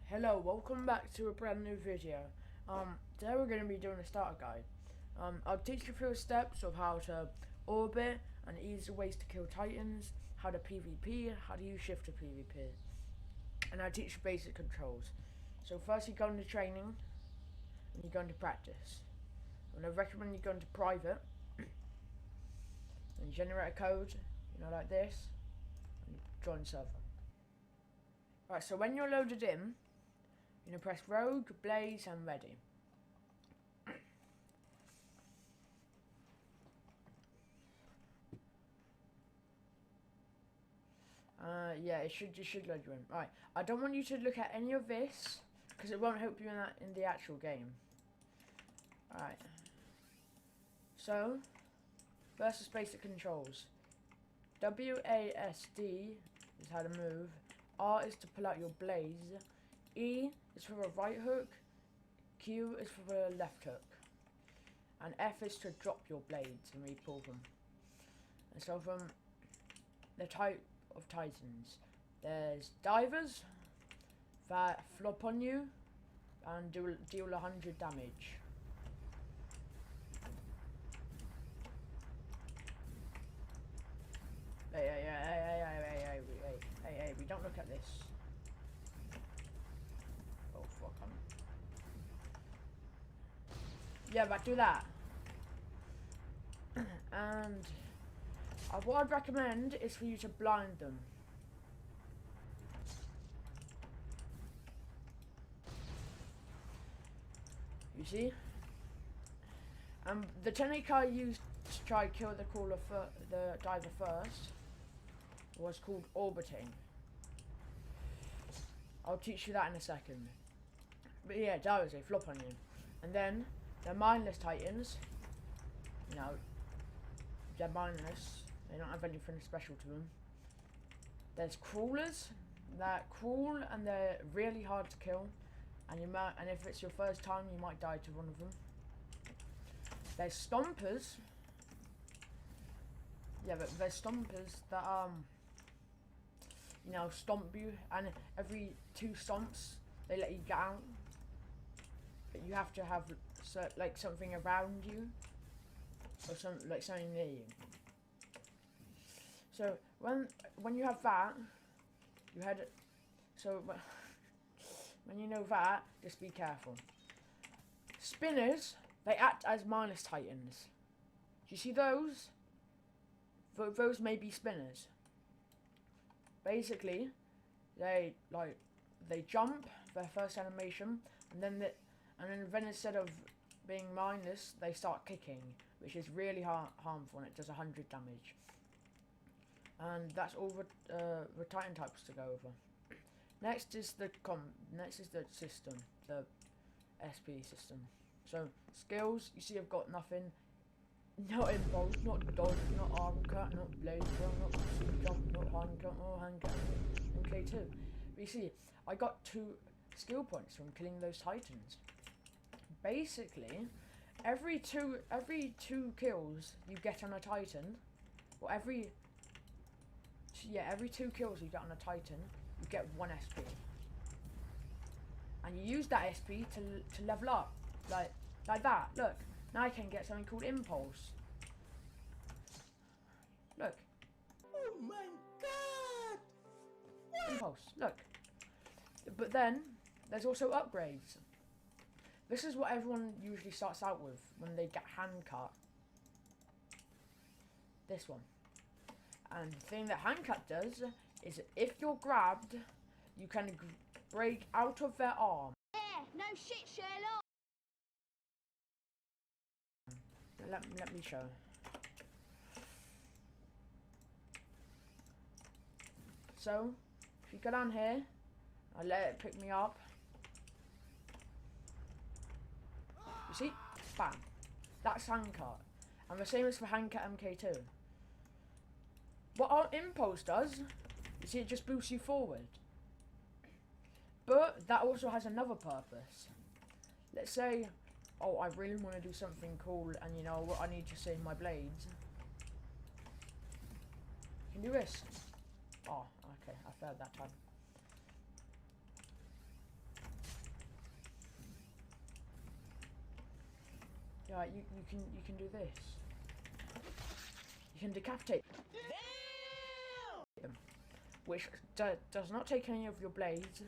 Hello, welcome back to a brand new video. Today we're going to be doing a starter guide. I'll teach you through steps of how to orbit and easy ways to kill titans, how to PvP, how to use shift to PvP, and I'll teach you basic controls. So first you go into training, and you go into practice. And I recommend you go into private, and you generate a code, like this, and you join server. Right, so when you're loaded in, you're going to press Rogue, Blaze, and Ready. Yeah, it should load you in. Right, I don't want you to look at any of this because it won't help you in the actual game. Alright. So, first is basic controls. WASD is how to move. R is to pull out your blaze. E is for a right hook. Q is for a left hook. And F is to drop your blades and re-pull them. And so from the type of titans, there's divers that flop on you and deal 100 damage. Hey, we don't look at this. Oh, fuck, yeah, but do that. And what I'd recommend is for you to blind them. You see? The technique I used to try to kill the diver first was called orbiting. I'll teach you that in a second. But yeah, divers, they flop on you. And then, they're mindless titans. They're mindless. They don't have anything special to them. There's crawlers that crawl and they're really hard to kill. And if it's your first time, you might die to one of them. There's stompers. Yeah, but there's stompers that stomp you, and every 2 stomps they let you get out. But you have to have like something around you, or something near you. So when you have that, you had so when you know that, just be careful. Spinners, they act as minus titans. Do you see those? Those may be spinners. Basically, they jump their first animation, and then instead of being mindless, they start kicking, which is really harmful, and it does 100 damage. And that's all the Titan types to go over. Next is the system, the SP system. So skills, you see, I've got nothing. Not impulse, not dodge, not arm cut, not blade throw, not jump, not hand cut, or hand cut, and K2. But you see, I got 2 skill points from killing those titans. Basically, every two kills you get on a titan, or every 2 kills you get on a titan, you get 1 SP. And you use that SP to level up, like that. Look. Now I can get something called Impulse. Look. Oh my god! What? Impulse, look. But then, there's also upgrades. This is what everyone usually starts out with when they get hand cut. This one. And the thing that hand cut does is if you're grabbed, you can break out of their arm. Yeah, no shit, Sherlock. Let me show. So, if you go down here, I let it pick me up. You see? Bam. That's hand cut. And the same is for hand cut MK2. What our impulse does, you see, it just boosts you forward. But that also has another purpose. Let's say, oh, I really want to do something cool, and what, I need to save my blades. You can do this. Oh, okay, I failed that time. Like you can do this. You can decapitate them, which does not take any of your blades.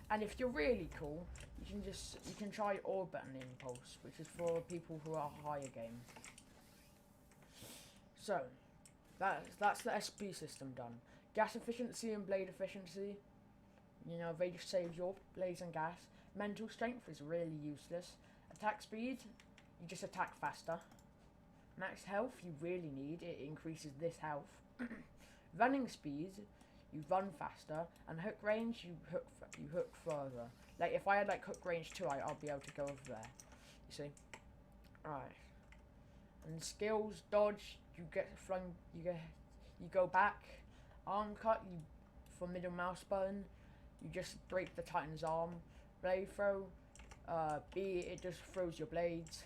And if you're really cool, you can try Orbital Impulse, which is for people who are higher game. So that's the SP system done. Gas efficiency and blade efficiency. You know, they just save your blades and gas. Mental strength is really useless. Attack speed, you just attack faster. Max health, you really need. It increases this health. Running speed, you run faster. And hook range, you hook further. Like if I had like hook range 2, I'll be able to go over there. You see? Alright. And skills, dodge, you get flung. You go back. Arm cut, you for middle mouse button. You just break the Titan's arm. Blade throw, B, it just throws your blades.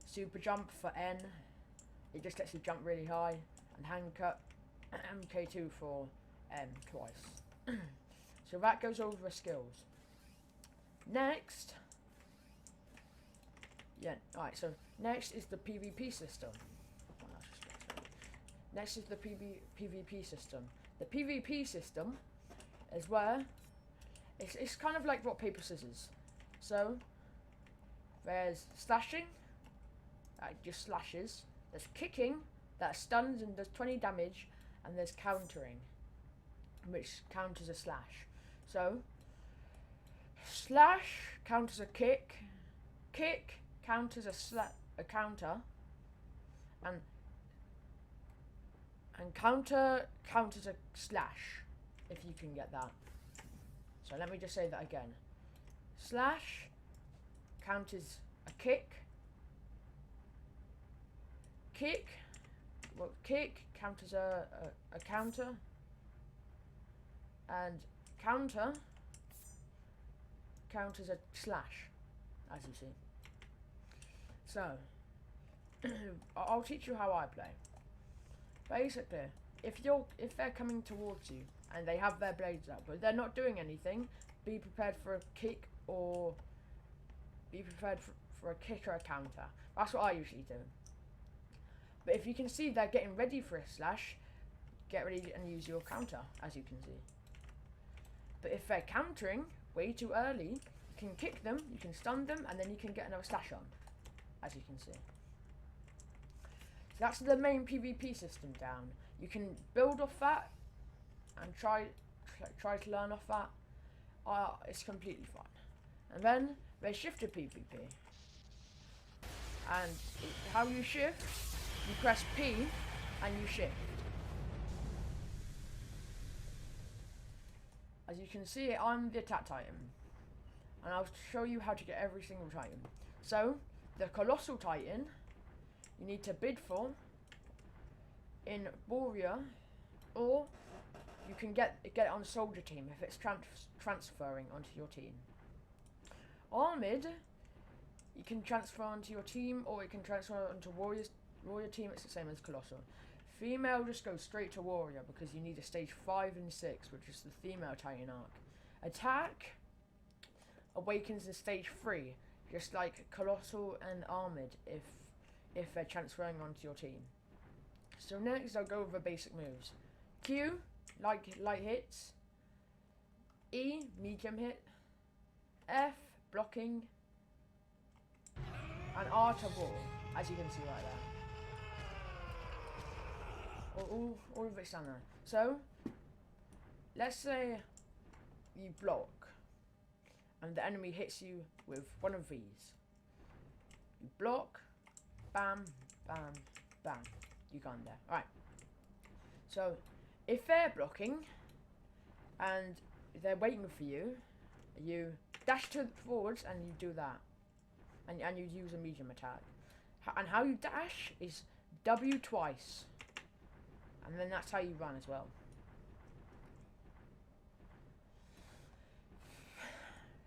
Super jump for N, it just lets you jump really high. And hand cut, MK2 for M twice. So that goes over the skills. Next, so next is the PvP system. Next is the PvP system. The PvP system is where it's kind of like rock, paper, scissors. So there's slashing, that just slashes. There's kicking, that stuns and does 20 damage, and there's countering, which counters a slash. So slash counters a kick, kick counters a counter, and counter counters a slash, if you can get that. So let me just say that again. Slash counters a kick. Kick counters a counter. And counter counters a slash, as you see. So I'll teach you how I play. Basically, if they're coming towards you and they have their blades up, but they're not doing anything, be prepared for a kick or be prepared for a kick or a counter. That's what I usually do. But if you can see they're getting ready for a slash, get ready and use your counter, as you can see. But if they're countering way too early, you can kick them, you can stun them, and then you can get another slash on, as you can see. So that's the main PvP system down. You can build off that and try to learn off that. It's completely fine. And then there's shifted PvP. And how you shift, you press P and you shift. As you can see, I'm the attack titan. And I'll show you how to get every single titan. So, the colossal titan, you need to bid for in warrior, or you can get it on soldier team if it's transferring onto your team. Armored, you can transfer onto your team, or you can transfer onto warrior team. It's the same as colossal. Female just goes straight to warrior because you need a stage 5 and 6, which is the female titan arc. Attack awakens in stage 3, just like colossal and armored if they're transferring onto your team. So next I'll go over basic moves. Q, light hits. E, medium hit. F, blocking. And R to wall, as you can see right there. All of it's down there. So, let's say you block and the enemy hits you with one of these. You block, bam, bam, bam. You gone there. Alright. So, if they're blocking and they're waiting for you, you dash to the forwards and you do that. And you use a medium attack. And how you dash is W twice. And then that's how you run as well.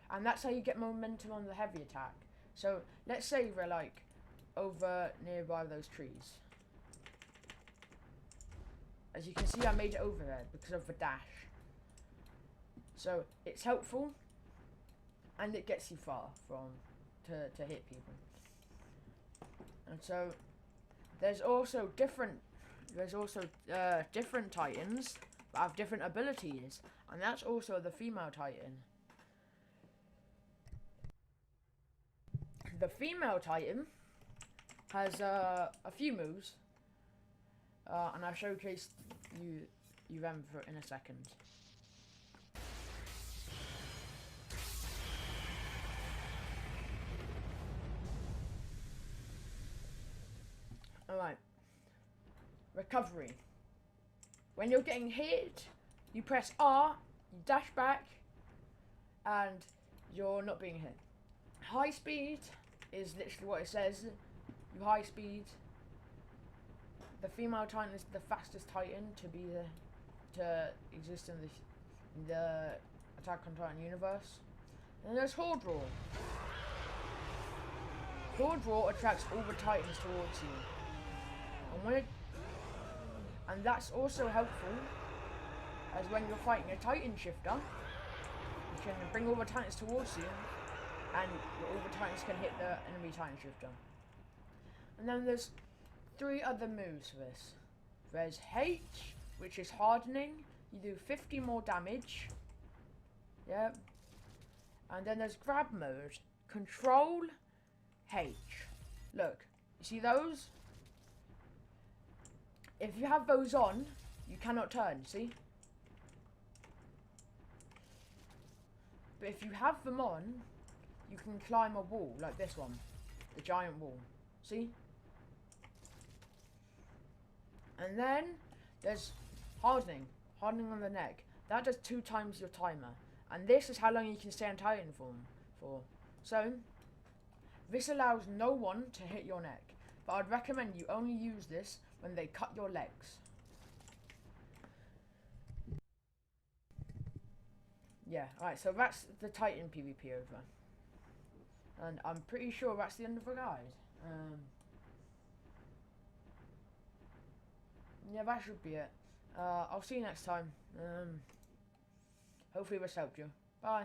And that's how you get momentum on the heavy attack. So, let's say we're like over nearby those trees. As you can see, I made it over there because of the dash. So, it's helpful. And it gets you far to hit people. And so there's also different titans that have different abilities, and that's also the female titan. The female titan has a few moves, and I'll showcase you them for in a second. Alright. Recovery. When you're getting hit, you press R, you dash back, and you're not being hit. High speed is literally what it says. You high speed. The female titan is the fastest titan to exist in the Attack on Titan universe. And there's Horde Roar. Horde Roar attracts all the titans towards you. And that's also helpful, as when you're fighting a Titan Shifter, you can bring all the titans towards you, and all the titans can hit the enemy Titan Shifter. And then there's 3 other moves for this. There's H, which is hardening. You do 50 more damage. Yep. And then there's grab mode. Control H. Look, you see those? If you have those on, you cannot turn, see? But if you have them on, you can climb a wall, like this one. The giant wall. See? And then, there's hardening. Hardening on the neck. That does 2 times your timer. And this is how long you can stay in Titan form for. So, this allows no one to hit your neck. But I'd recommend you only use this when they cut your legs. Yeah, alright, so that's the Titan PvP over. And I'm pretty sure that's the end of the guide. Yeah, that should be it. I'll see you next time. Hopefully this helped you. Bye.